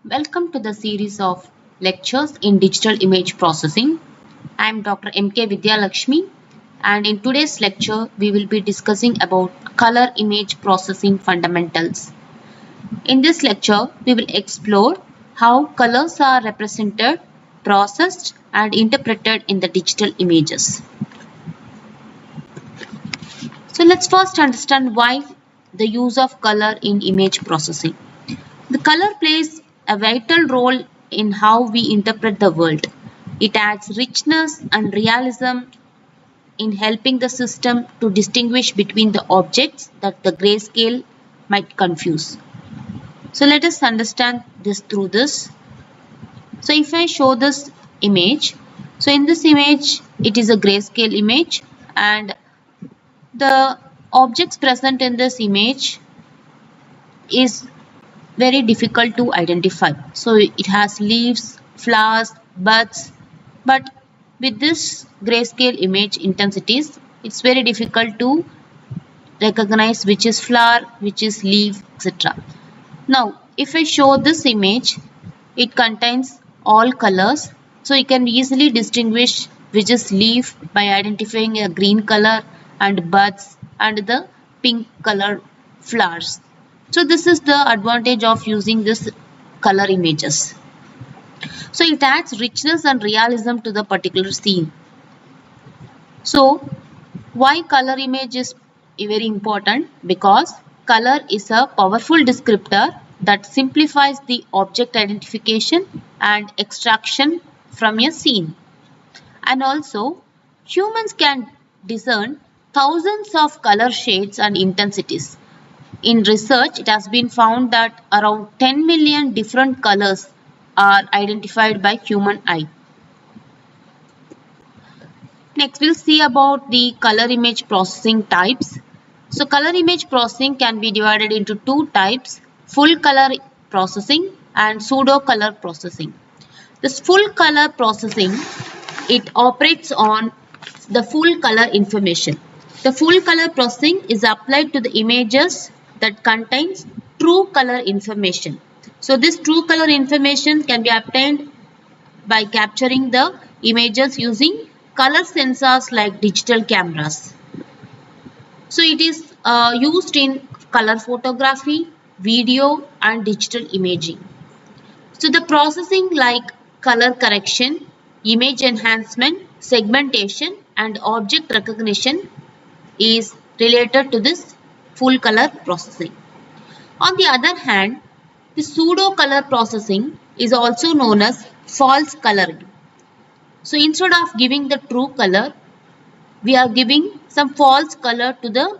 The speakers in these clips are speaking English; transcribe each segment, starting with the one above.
Welcome to the series of lectures in digital image processing. I am Dr. M.K. Vidyalakshmi, and in today's lecture we will be discussing about color image processing fundamentals. In this lecture we will explore how colors are represented, processed and interpreted in the digital images. So let's first understand why the use of color in image processing. The color plays a vital role in how we interpret the world. It adds richness and realism in helping the system to distinguish between the objects that the grayscale might confuse. So let us understand this through this. So if I show this image, so in this image it is a grayscale image and the objects present in this image is very difficult to identify. So it has leaves, flowers, buds, but with this grayscale image intensities, it's very difficult to recognize which is flower, which is leaf, etc. Now, if I show this image, it contains all colors. So you can easily distinguish which is leaf by identifying a green color and buds and the pink color flowers. So this is the advantage of using this color images. So it adds richness and realism to the particular scene. So why color image is very important? Because color is a powerful descriptor that simplifies the object identification and extraction from a scene. And also humans can discern thousands of color shades and intensities. In research, it has been found that around 10 million different colors are identified by human eye. Next, we'll see about the color image processing types. So, color image processing can be divided into two types, full color processing and pseudo color processing. This full color processing, it operates on the full color information. The full color processing is applied to the images that contains true color information. So this true color information can be obtained by capturing the images using color sensors like digital cameras. So it is used in color photography, video and digital imaging. So the processing like color correction, image enhancement, segmentation and object recognition is related to this full color processing. On the other hand, the pseudo color processing is also known as false coloring. So instead of giving the true color, we are giving some false color to the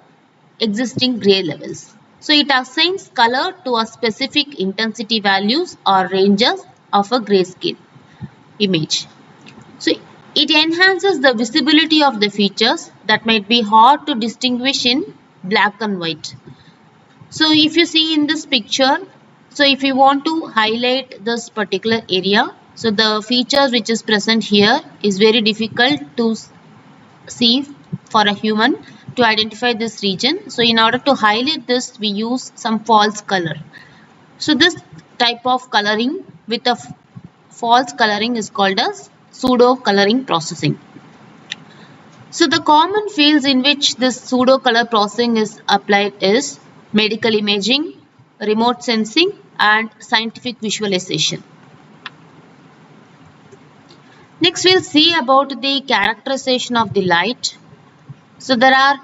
existing gray levels. So it assigns color to a specific intensity values or ranges of a grayscale image. So it enhances the visibility of the features that might be hard to distinguish in black and white. So if you see in this picture, so if you want to highlight this particular area, so the features which is present here is very difficult to see for a human to identify this region. So in order to highlight this, we use some false color. So this type of coloring with a false coloring is called as pseudo coloring processing. So the common fields in which this pseudo color processing is applied is medical imaging, remote sensing and scientific visualization. Next we'll see about the characterization of the light. So there are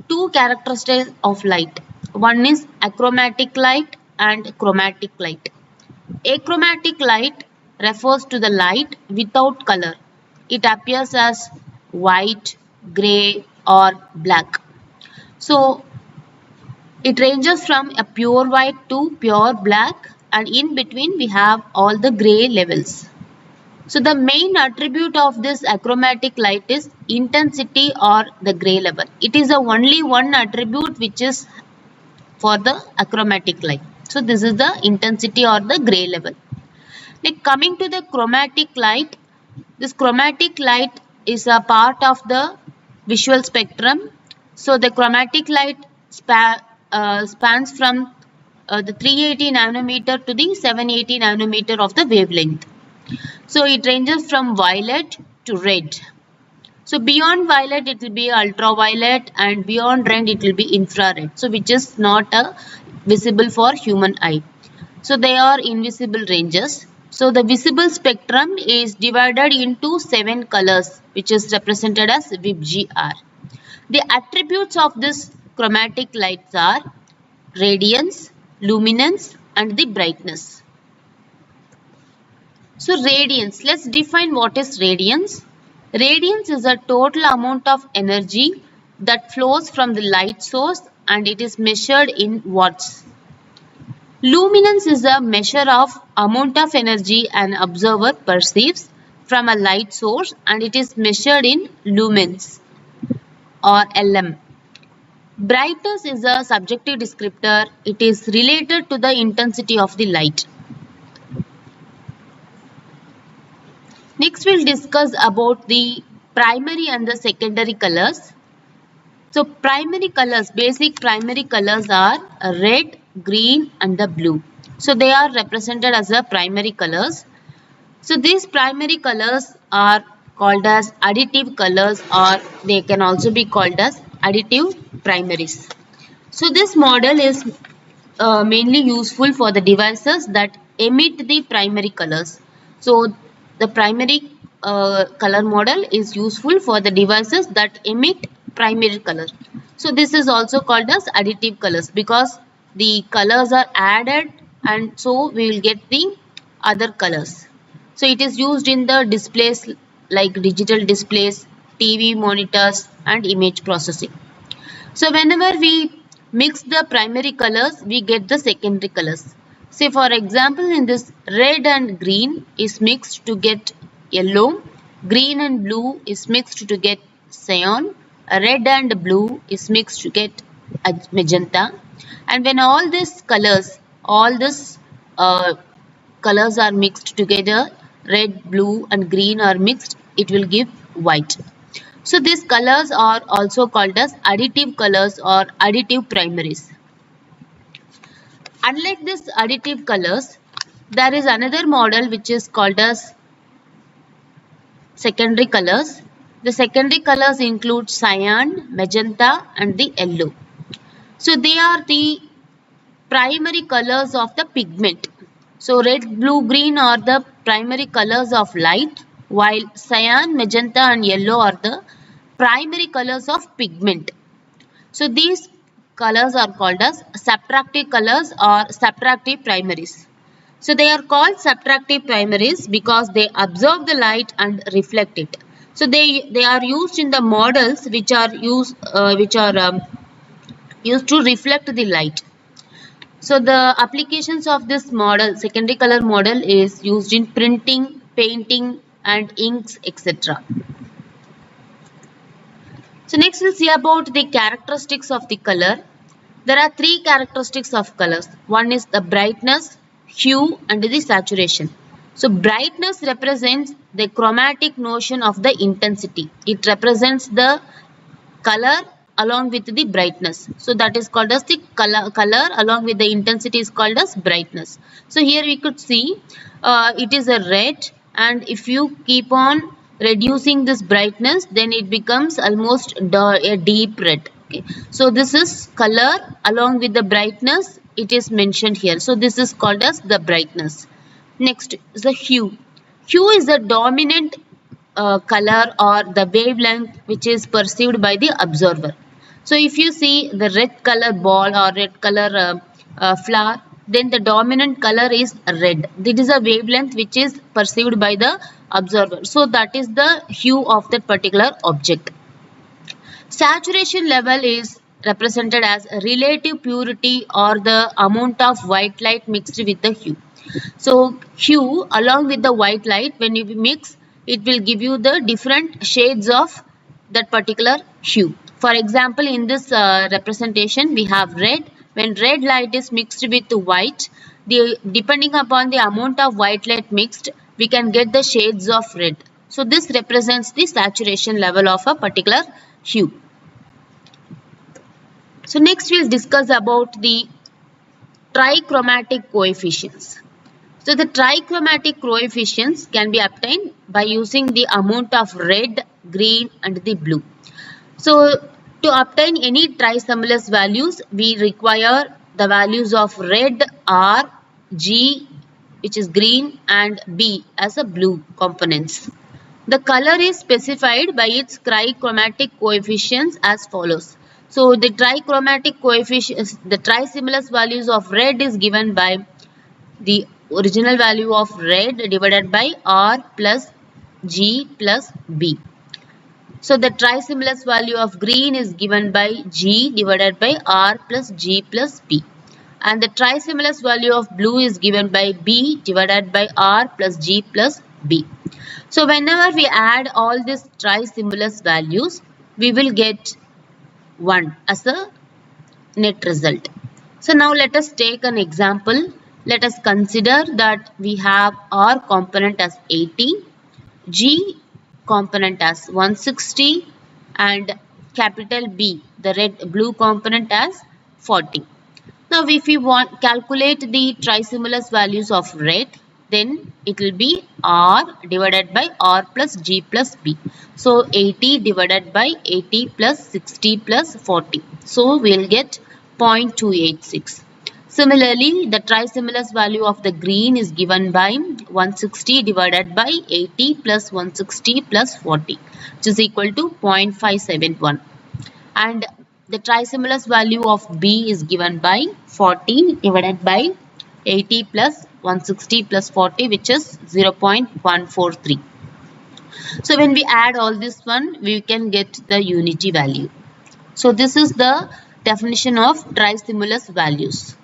two characteristics of light. One is achromatic light and chromatic light. Achromatic light refers to the light without color. It appears as white, grey or black. So it ranges from a pure white to pure black and in between we have all the grey levels. So the main attribute of this achromatic light is intensity or the grey level. It is the only one attribute which is for the achromatic light. So this is the intensity or the grey level. Like coming to the chromatic light, this chromatic light is a part of the visual spectrum. So the chromatic light spans from the 380 nanometer to the 780 nanometer of the wavelength. So it ranges from violet to red. So beyond violet it will be ultraviolet, and beyond red it will be infrared. So which is not visible for human eye. So they are invisible ranges. So the visible spectrum is divided into 7 colors, which is represented as VIBGR. The attributes of this chromatic lights are radiance, luminance, and the brightness. So radiance, let's define what is radiance. Radiance is a total amount of energy that flows from the light source, and it is measured in watts. Luminance is a measure of amount of energy an observer perceives from a light source, and it is measured in lumens or LM. Brightness is a subjective descriptor. It is related to the intensity of the light. Next, we'll discuss about the primary and the secondary colors. So, primary colors, basic primary colors are red, green, and the blue. So, they are represented as the primary colors. So, these primary colors are called as additive colors, or they can also be called as additive primaries. So, this model is mainly useful for the devices that emit the primary colors. So, the primary color model is useful for the devices that emit primary color. So, this is also called as additive colors because the colors are added, and so we will get the other colors. So, it is used in the displays like digital displays, TV monitors, and image processing. So, whenever we mix the primary colors, we get the secondary colors. Say for example, in this red and green is mixed to get yellow, green and blue is mixed to get cyan, red and blue is mixed to get magenta. And when all these colors, colors are mixed together, red, blue and green are mixed, it will give white. So these colors are also called as additive colors or additive primaries. Unlike these additive colors, there is another model which is called as secondary colors. The secondary colors include cyan, magenta and the yellow. So they are the primary colors of the pigment. So red, blue, green are the primary colors of light, while cyan, magenta and yellow are the primary colors of pigment. So these colors are called as subtractive colors or subtractive primaries. So they are called subtractive primaries because they absorb the light and reflect it. So they are used in the models which are used to reflect the light. So the applications of this model, secondary color model, is used in printing, painting and inks, etc. So next we'll see about the characteristics of the color. There are three characteristics of colors. One is the brightness, hue and the saturation. So brightness represents the chromatic notion of the intensity. It represents the color along with the brightness. So that is called as the color along with the intensity is called as brightness. So here we could see it is a red, and if you keep on reducing this brightness, then it becomes almost a deep red. Okay. So this is color along with the brightness, it is mentioned here. So this is called as the brightness. Next is the hue. Hue is the dominant color or the wavelength which is perceived by the observer. So if you see the red color ball or red color flower, then the dominant color is red. This is a wavelength which is perceived by the observer. So that is the hue of that particular object. Saturation level is represented as relative purity or the amount of white light mixed with the hue. So hue along with the white light, when you mix, it will give you the different shades of that particular hue. For example, in this representation we have red. When red light is mixed with white, depending upon the amount of white light mixed, we can get the shades of red. So this represents the saturation level of a particular hue. So next we'll discuss about the trichromatic coefficients. So the trichromatic coefficients can be obtained by using the amount of red, green and the blue. So to obtain any tristimulus values, we require the values of red, R, G, which is green, and B as a blue components. The color is specified by its trichromatic coefficients as follows. So the trichromatic coefficients, the tristimulus values of red is given by the original value of red divided by R plus G plus B. So the tristimulus value of green is given by G divided by R plus G plus B. And the tristimulus value of blue is given by B divided by R plus G plus B. So whenever we add all these tristimulus values, we will get 1 as a net result. So now let us take an example. Let us consider that we have R component as 80, G component as 160 and capital B, the blue component as 40. Now if we want calculate the tristimulus values of red, then it will be R divided by R plus G plus B. So 80 divided by 80 plus 60 plus 40. So we will get 0.286. Similarly, the tristimulus value of the green is given by 160 divided by 80 plus 160 plus 40, which is equal to 0.571. And the tristimulus value of B is given by 40 divided by 80 plus 160 plus 40, which is 0.143. So when we add all this one, we can get the unity value. So this is the definition of tristimulus values.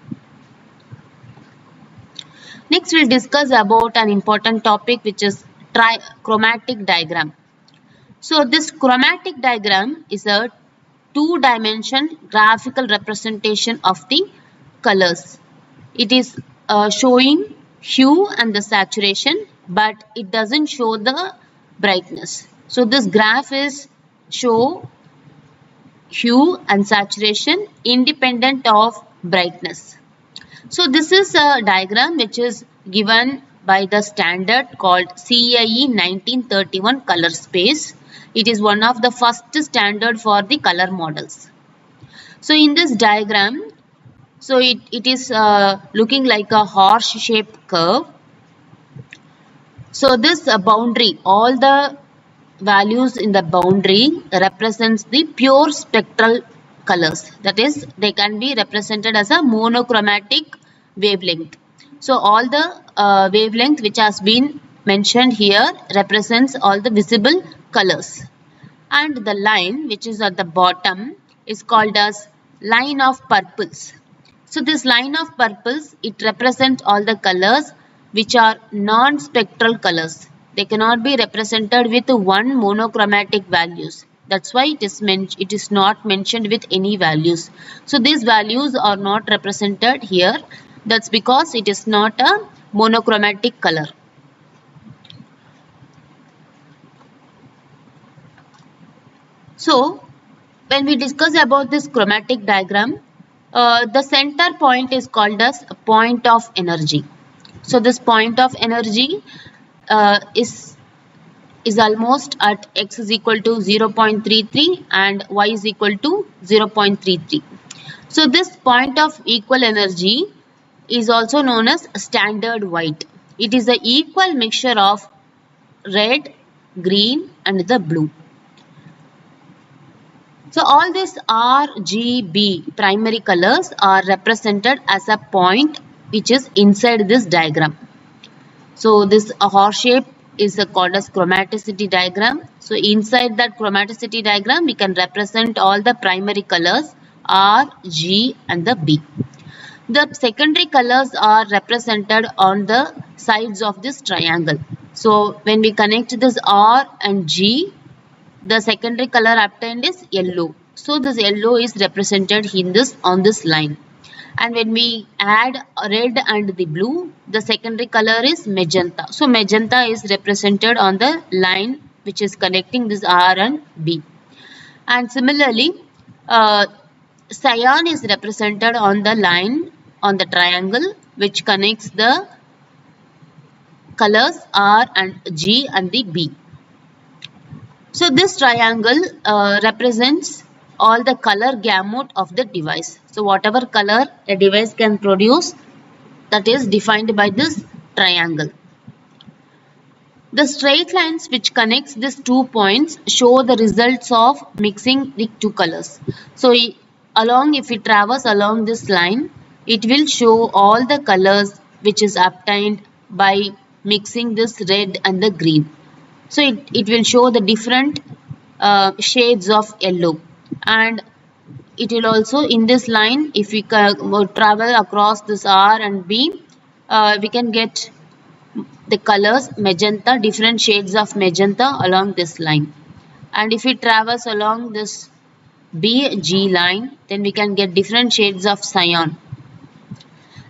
Next, we'll discuss about an important topic, which is chromatic diagram. So this chromatic diagram is a two-dimension graphical representation of the colors. It is showing hue and the saturation, but it doesn't show the brightness. So this graph is show hue and saturation independent of brightness. So this is a diagram which is given by the standard called CIE 1931 color space. It is one of the first standard for the color models. So in this diagram, so it is looking like a horse-shaped curve. So this boundary, all the values in the boundary represents the pure spectral colors. That is, they can be represented as a monochromatic wavelength. So all the wavelength which has been mentioned here represents all the visible colors. And the line which is at the bottom is called as line of purples. So this line of purples, it represents all the colors which are non-spectral colors. They cannot be represented with one monochromatic values. That's why it is not mentioned with any values. So these values are not represented here. That's because it is not a monochromatic color. So when we discuss about this chromatic diagram, the center point is called as a point of energy. So this point of energy is almost at x is equal to 0.33 and y is equal to 0.33. So this point of equal energy is also known as standard white. It is an equal mixture of red, green and the blue. So all these RGB primary colors are represented as a point which is inside this diagram. So this horse shape is called as chromaticity diagram. So inside that chromaticity diagram, we can represent all the primary colors R, G and the B. The secondary colors are represented on the sides of this triangle. So when we connect this R and G, the secondary color obtained is yellow. So this yellow is represented in on this line. And when we add red and the blue, the secondary color is magenta. So magenta is represented on the line which is connecting this R and B. And similarly, cyan is represented on the line on the triangle which connects the colors R and G and the B. So this triangle represents all the color gamut of the device. So whatever color a device can produce, that is defined by this triangle. The straight lines which connects these 2 points show the results of mixing the 2 colors. So if we traverse along this line, it will show all the colors which is obtained by mixing this red and the green. So it will show the different shades of yellow, and it will also, in this line, if we travel across this R and B, we can get the colors magenta, different shades of magenta along this line. And if we traverse along this BG line, then we can get different shades of cyan.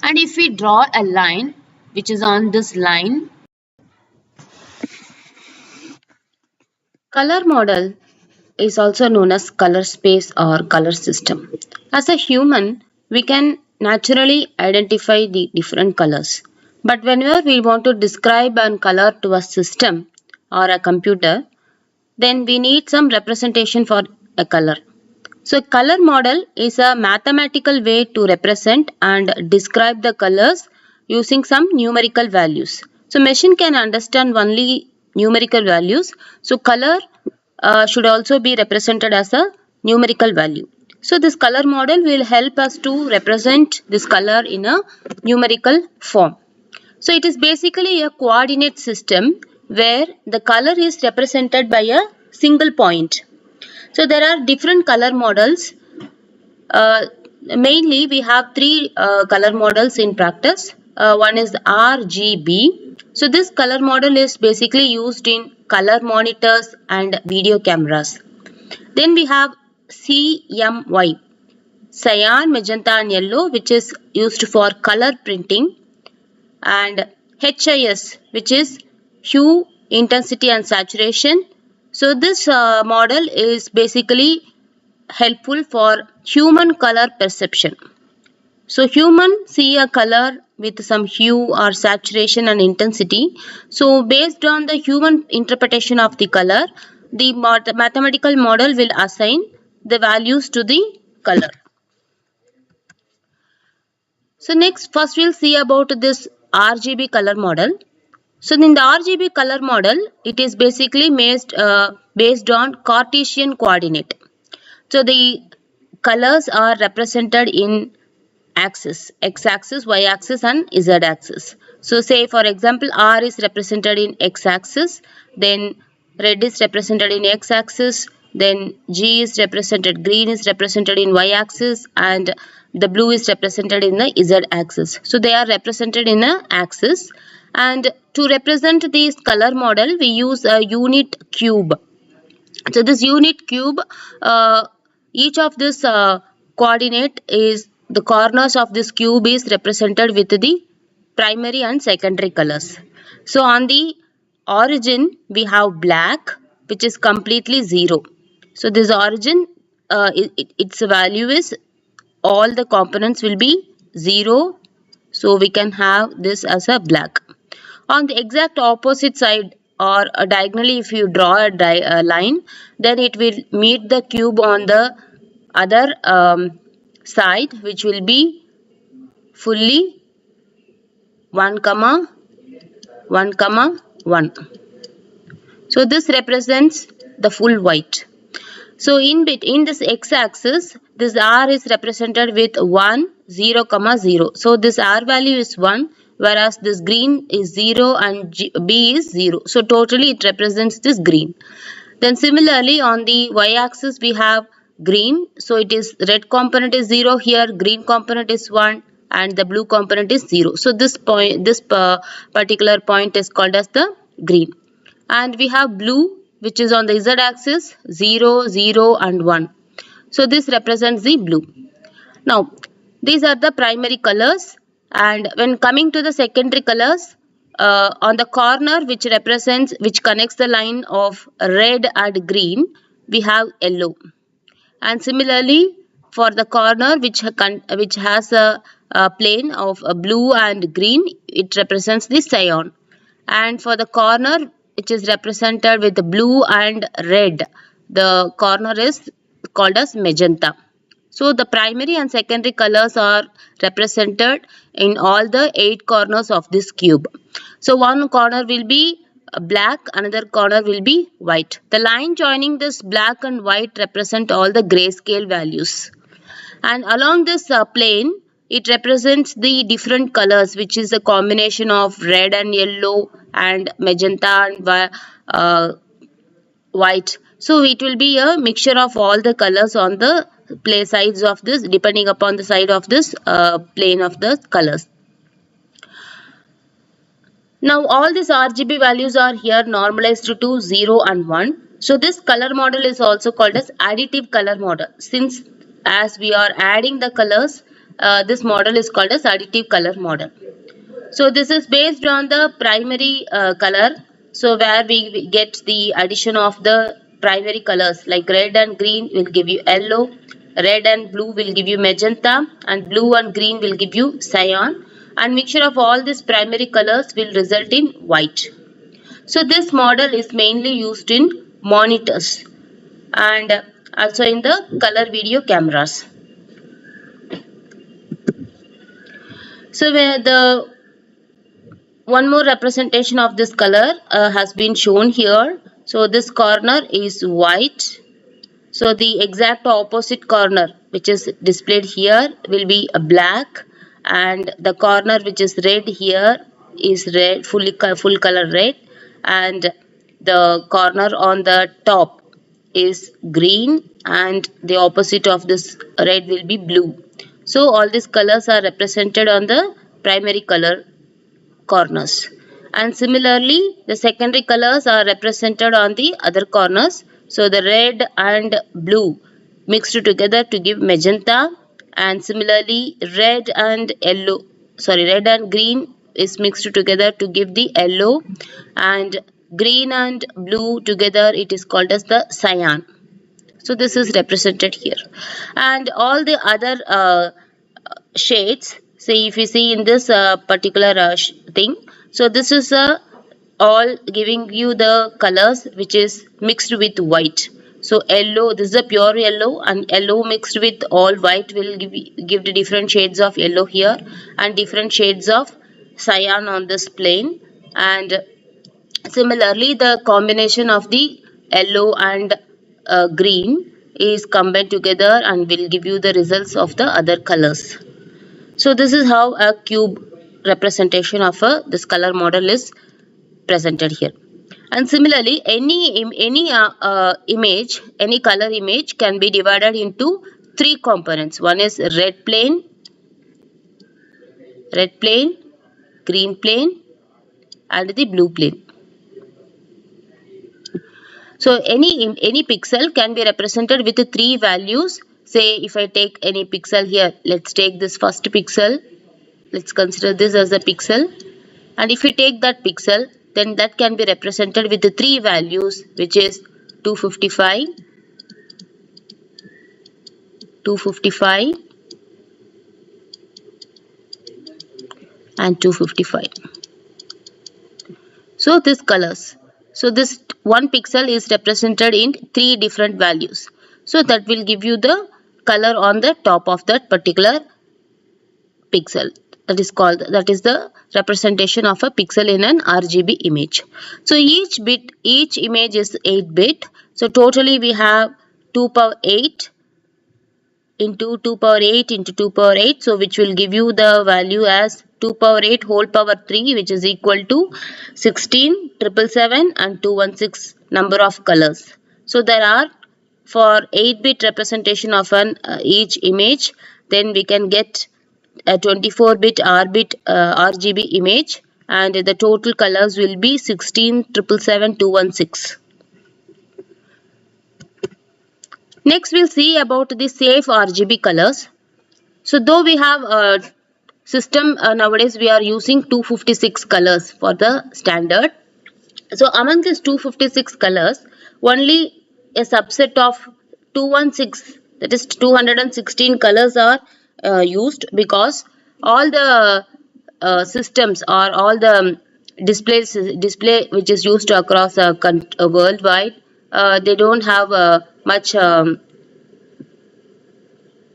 And if we draw a line which is on this line, color model is also known as color space or color system. As a human, we can naturally identify the different colors. But whenever we want to describe a color to a system or a computer, then we need some representation for a color. So color model is a mathematical way to represent and describe the colors using some numerical values. So machine can understand only numerical values. So color should also be represented as a numerical value. So this color model will help us to represent this color in a numerical form. So it is basically a coordinate system where the color is represented by a single point. So there are different color models. Mainly we have three color models in practice. One is RGB. So this color model is basically used in color monitors and video cameras. Then we have CMY, cyan, magenta and yellow, which is used for color printing, and HIS, which is hue, intensity and saturation. So this model is basically helpful for human color perception. So human see a color with some hue or saturation and intensity. So based on the human interpretation of the color, the mathematical model will assign the values to the color. So next, first we'll see about this RGB color model. So in the RGB color model, it is basically based on Cartesian coordinate. So the colors are represented in axis, x-axis, y-axis and z-axis. So say for example, R is represented in x-axis, then red is represented in x-axis, then G is represented, green is represented in y-axis, and the blue is represented in the z-axis. So they are represented in an axis, and to represent this color model we use a unit cube. So this unit cube, each of this coordinate is, the corners of this cube is represented with the primary and secondary colors. So on the origin we have black, which is completely 0. So this origin, its value is, all the components will be 0. So we can have this as a black. On the exact opposite side, or diagonally, if you draw a line, then it will meet the cube on the other side, which will be fully 1, 1, 1. So this represents the full white. So in this x-axis, this R is represented with 1, 0, 0. So this R value is 1, whereas this green is 0 and B is 0. So totally it represents this green. Then similarly on the y-axis we have green. So it is red component is 0 here, green component is 1 and the blue component is 0. So this particular point is called as the green. And we have blue, which is on the z-axis, 0, 0 and 1. So this represents the blue. Now these are the primary colors, and when coming to the secondary colors, on the corner which connects the line of red and green, we have yellow. And similarly for the corner which has a plane of blue and green, it represents the cyan. And for the corner which is represented with blue and red, the corner is called as magenta. So the primary and secondary colors are represented in all the 8 corners of this cube. So one corner will be black, another corner will be white. The line joining this black and white represent all the grayscale values. And along this plane, it represents the different colors, which is a combination of red and yellow and magenta and white. So it will be a mixture of all the colors on the sides of this, depending upon the side of this plane of the colors. Now all these RGB values are here normalized to 0 and 1. So this color model is also called as additive color model. Since as we are adding the colors, this model is called as additive color model. So this is based on the primary color. So where we get the addition of the primary colors like red and green will give you yellow, red and blue will give you magenta, and blue and green will give you cyan, and mixture of all these primary colors will result in white. So this model is mainly used in monitors and also in the color video cameras. So where the one more representation of this color has been shown here. So this corner is white. So the exact opposite corner which is displayed here will be a black, and the corner which is red here is red, full color red, and the corner on the top is green, and the opposite of this red will be blue. So all these colors are represented on the primary color corners, and similarly the secondary colors are represented on the other corners. So the red and blue mixed together to give magenta, and similarly red and green is mixed together to give the yellow, and green and blue together it is called as the cyan. So this is represented here, and all the other shades. See, if you see in this particular thing, so this is all giving you the colors which is mixed with white. So yellow, this is a pure yellow, and yellow mixed with all white will give the different shades of yellow here, and different shades of cyan on this plane. And similarly the combination of the yellow and green is combined together and will give you the results of the other colors. So this is how a cube representation of this color model is presented here. And similarly, any image, any color image can be divided into 3 components. One is red plane, green plane, and the blue plane. So any pixel can be represented with 3 values. Say if I take any pixel here, let's take this first pixel. Let's consider this as a pixel. And if we take that pixel, then that can be represented with the 3 values, which is 255, and 255. So this colors. So this one pixel is represented in 3 different values. So that will give you the color on the top of that particular pixel. That is the representation of a pixel in an RGB image. So each image is 8-bit. So totally we have 2 power 8 into 2 power 8 into 2 power 8. So which will give you the value as 2 power 8 whole power 3, which is equal to 16, 777 and 216 number of colors. So there are, for 8-bit representation of an each image, then we can get a 24-bit RGB image, and the total colors will be 16, 777, 216. Next we'll see about the safe RGB colors. So though we have a system nowadays, we are using 256 colors for the standard. So among these 256 colors, only a subset of 216 that is 216 colors are used, because all the systems or all the display which is used across worldwide, they don't have much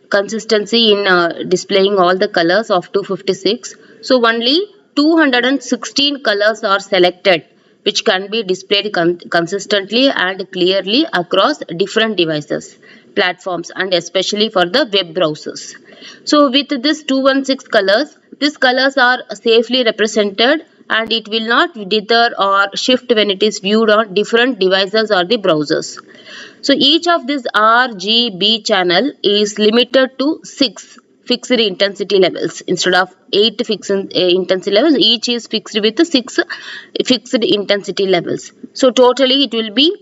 consistency in displaying all the colors of 256. So only 216 colors are selected, which can be displayed consistently and clearly across different devices, platforms, and especially for the web browsers. So with this 216 colors, these colors are safely represented and it will not deter or shift when it is viewed on different devices or the browsers. So each of this RGB channel is limited to 6 fixed intensity levels instead of 8 fixed intensity levels. Each is fixed with 6 fixed intensity levels. So totally it will be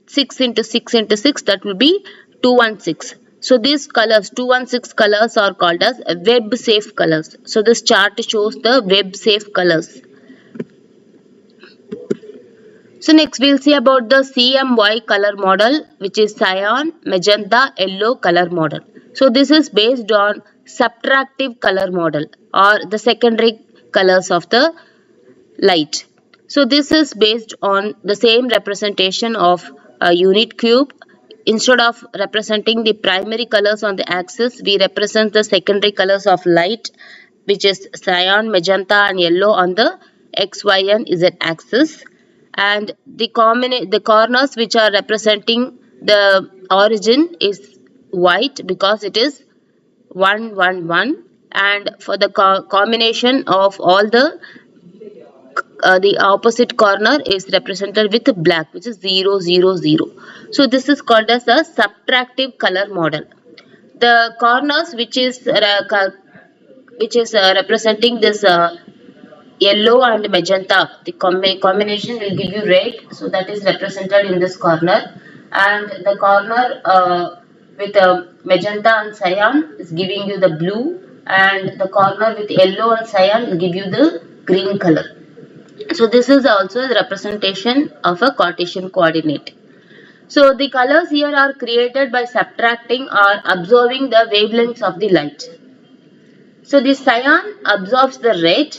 6 into 6 into 6, that will be 216. So these colors, 216 colors, are called as web safe colors. So this chart shows the web safe colors. So next we'll see about the CMY color model, which is cyan, magenta, yellow color model. So this is based on subtractive color model or the secondary colors of the light. So this is based on the same representation of a unit cube. Instead of representing the primary colors on the axis, we represent the secondary colors of light, which is cyan, magenta, and yellow on the X, Y, and Z axis. And the corners which are representing the origin is white because it is 1, 1, 1. And for the combination of all the opposite corner is represented with black, which is 0, 0, 0. So this is called as a subtractive color model. The corners which is representing this yellow and magenta, the combination will give you red, so that is represented in this corner. And the corner with magenta and cyan is giving you the blue, and the corner with yellow and cyan will give you the green color. So this is also the representation of a Cartesian coordinate. So the colors here are created by subtracting or absorbing the wavelengths of the light. So the cyan absorbs the red,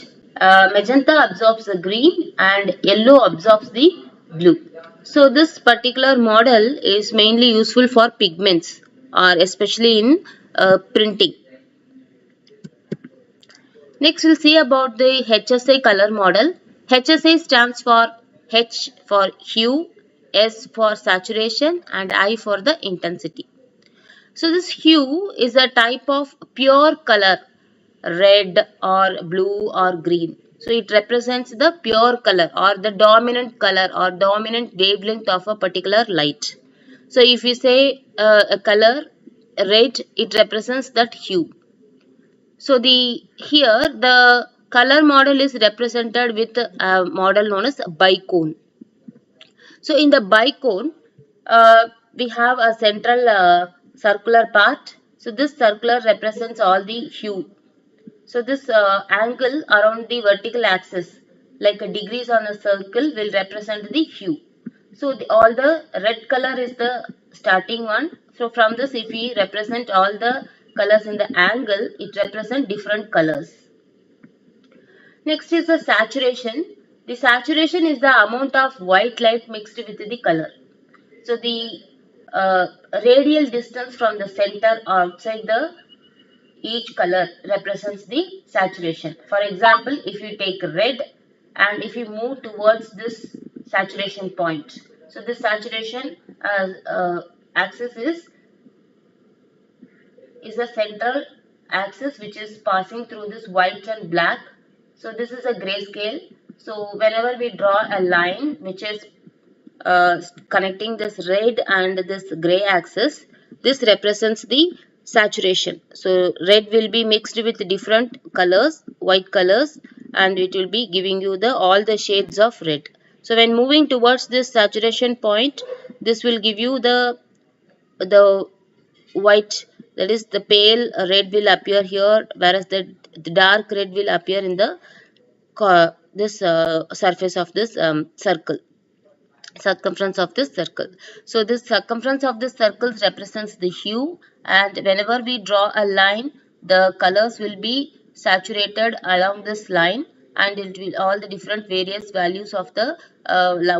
magenta absorbs the green, and yellow absorbs the blue. So this particular model is mainly useful for pigments or especially in printing. Next we'll see about the HSI color model. HSI stands for H for hue, S for saturation, and I for the intensity. So this hue is a type of pure color, red or blue or green. So it represents the pure color or the dominant color or dominant wavelength of a particular light. So if we say a color red, it represents that hue. So here the color model is represented with a model known as bicone. So in the bicone, we have a central circular part. So this circular represents all the hue. So this angle around the vertical axis, like a degrees on a circle, will represent the hue. So all the red color is the starting one. So from this, if we represent all the colors in the angle, it represents different colors. Next is the saturation. The saturation is the amount of white light mixed with the color. So the radial distance from the center outside the each color represents the saturation. For example, if you take red and if you move towards this saturation point, so this saturation axis is the central axis which is passing through this white and black. So this is a grayscale. So whenever we draw a line which is connecting this red and this gray axis, this represents the saturation. So red will be mixed with different colors, white colors, and it will be giving you all the shades of red. So when moving towards this saturation point, this will give you the white, that is the pale red will appear here, whereas the dark red will appear in the this surface of this circle. circumference of this circle. So this circumference of this circle represents the hue, and whenever we draw a line, the colors will be saturated along this line, and it will all the different various values of the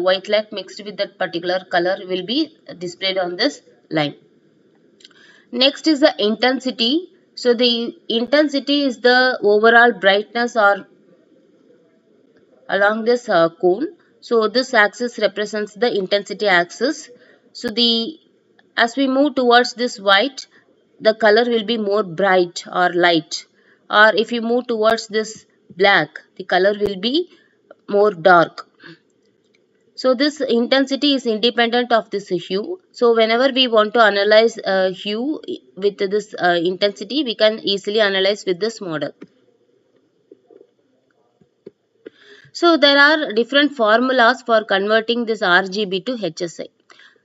white light mixed with that particular color will be displayed on this line. Next is the intensity. So the intensity is the overall brightness or along this cone. So this axis represents the intensity axis. So as we move towards this white, the color will be more bright or light. Or if you move towards this black, the color will be more dark. So this intensity is independent of this hue. So whenever we want to analyze hue with this intensity, we can easily analyze with this model. So there are different formulas for converting this RGB to HSI.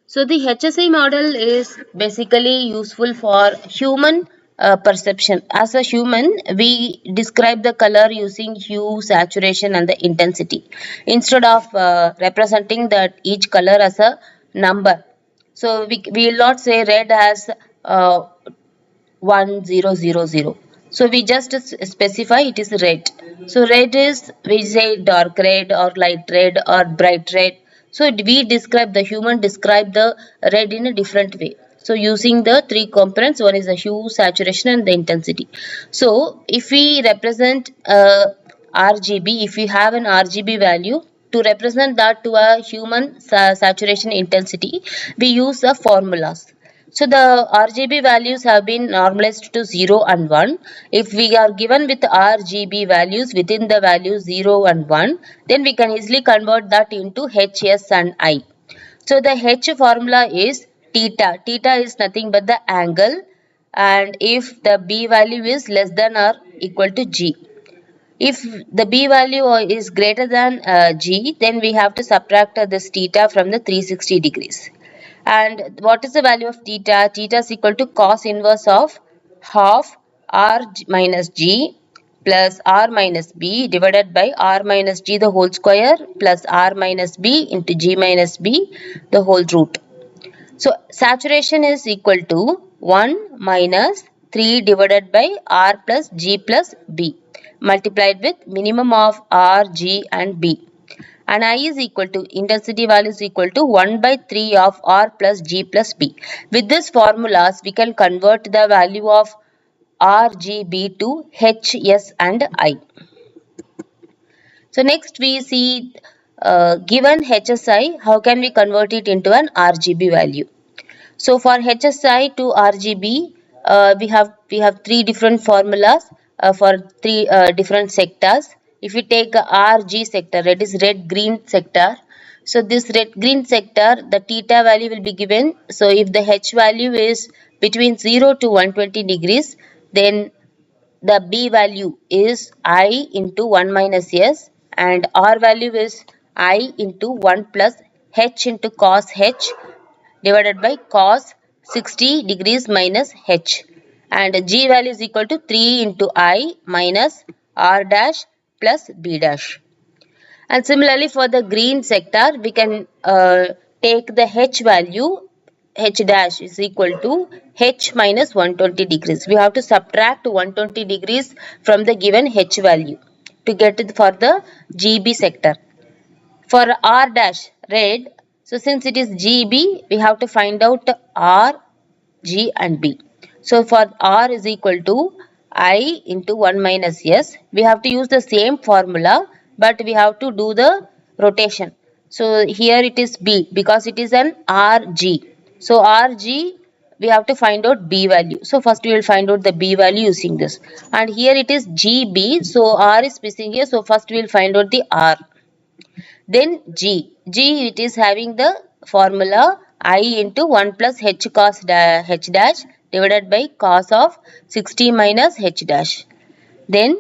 So the HSI model is basically useful for human perception. As a human, we describe the color using hue, saturation and the intensity instead of representing that each color as a number. So we will not say red as 1000. So we just specify it is red. So red is, we say dark red or light red or bright red. So we describe, the human describe the red in a different way. So using the three components, one is the hue, saturation and the intensity. So if we represent RGB, if we have an RGB value, to represent that to a human saturation intensity, we use the formulas. So the RGB values have been normalized to 0 and 1. If we are given with RGB values within the values 0 and 1, then we can easily convert that into H, S and I. So the H formula is theta. Theta is nothing but the angle, and if the B value is less than or equal to G. If the B value is greater than G, then we have to subtract this theta from the 360 degrees. And what is the value of theta? Theta is equal to cos inverse of half R minus G plus R minus B divided by R minus G the whole square plus R minus B into G minus B the whole root. So saturation is equal to 1 minus 3 divided by R plus G plus B multiplied with minimum of R, G and B. And I is equal to, intensity value is equal to 1 by 3 of R plus G plus B. With this formulas, we can convert the value of R, G, B to H, S and I. So next we see given HSI, how can we convert it into an RGB value? So for HSI to RGB, we have three different formulas for three different sectors. If we take RG sector, that is red green sector. So this red green sector, the theta value will be given. So if the H value is between 0 to 120 degrees, then the B value is I into 1 minus S, and R value is I into 1 plus H into cos H divided by cos 60 degrees minus H, and G value is equal to 3 into I minus R dash plus B dash. And similarly for the green sector, we can take the H value, H dash is equal to H minus 120 degrees. We have to subtract 120 degrees from the given H value to get it for the GB sector. For R dash red, so since it is GB, we have to find out R, G and B. So for R is equal to I into 1 minus S. We have to use the same formula, but we have to do the rotation. So here it is B because it is an RG. So RG, we have to find out B value. So first we will find out the B value using this. And here it is GB. So R is missing here. So first we will find out the R. Then G. G, it is having the formula I into 1 plus H cos H dash divided by cos of 60 minus H dash. Then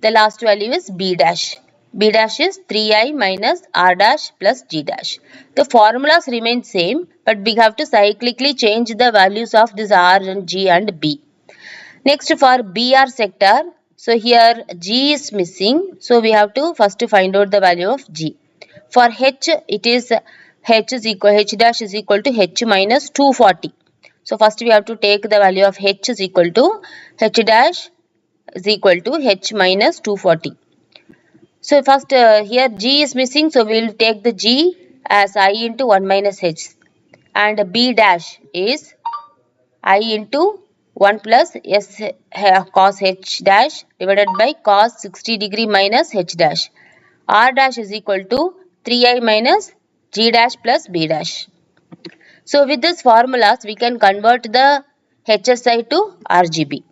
the last value is B dash. B dash is 3I minus R dash plus G dash. The formulas remain same, but we have to cyclically change the values of this R and G and B. Next for BR sector, so here G is missing, so we have to first find out the value of G. For H, it is h dash is equal to h minus 240. So first we have to take the value of h is equal to h dash is equal to h minus 240. So first here g is missing, so we will take the g as I into 1 minus h, and b dash is I into 1 plus s cos h dash divided by cos 60 degree minus h dash. R dash is equal to 3i minus g dash plus b dash. So with this formulas we can convert the HSI to RGB.